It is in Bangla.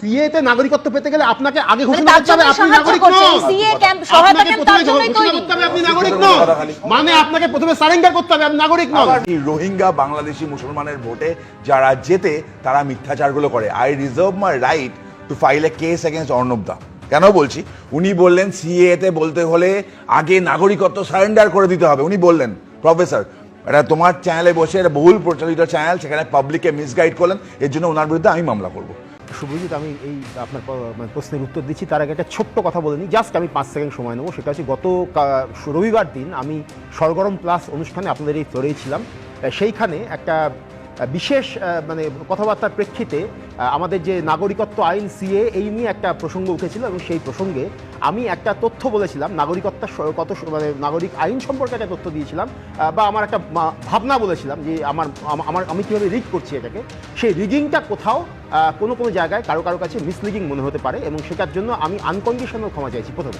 সিএ তে নাগরিকত্ব পেতে গেলে আপনাকে আগে ঘোষণা করতে হবে আপনি নাগরিক নন। সিএ ক্যাম্প সহায়তা ক্যাম্প তার জন্যই তৈরি। আপনি নাগরিক নন, মানে আপনাকে প্রথমে সারেন্ডার করতে হবে, আপনি নাগরিক নন। রোহিঙ্গা বাংলাদেশি মুসলমানের ভোটে যারা জেতে তারা মিথ্যাচারগুলো করে। I reserve my right to file a case against Arnab দা। কেন বলছি, উনি বললেন সিএ তে বলতে হলে আগে নাগরিকত্ব সারেন্ডার করে দিতে হবে। উনি বললেন প্রফেসর, এটা তোমার চ্যানেলে বসে এটা বহুল প্রচলিত চ্যানেল, সেখানে পাবলিককে মিসগাইড করলেন, এর জন্য ওনার বিরুদ্ধে আমি মামলা করবো। শুভজিৎ, আমি এই আপনার প্রশ্নের উত্তর দিচ্ছি তার আগে একটা ছোট্ট কথা বলে নিই, জাস্ট আমি 5 সেকেন্ড সময় নেবো। সেটা হচ্ছে গত রবিবার দিন আমি সরগরম প্লাস অনুষ্ঠানে আপনাদের এই ফ্লোরেই ছিলাম। সেইখানে একটা বিশেষ মানে কথাবার্তার প্রেক্ষিতে আমাদের যে নাগরিকত্ব আইন সিএ এই নিয়ে একটা প্রসঙ্গ উঠেছিল, এবং সেই প্রসঙ্গে আমি একটা তথ্য বলেছিলাম, নাগরিকত্ব কত মানে নাগরিক আইন সম্পর্কে একটা তথ্য দিয়েছিলাম, বা আমার একটা ভাবনা বলেছিলাম যে আমি কীভাবে রিগ করছি এটাকে। সেই রিগিংটা কোথাও কোনো জায়গায় কারো কাছে মিসলিডিং মনে হতে পারে, এবং সেটার জন্য আমি আনকন্ডিশনাল ক্ষমা চাইছি প্রথমে।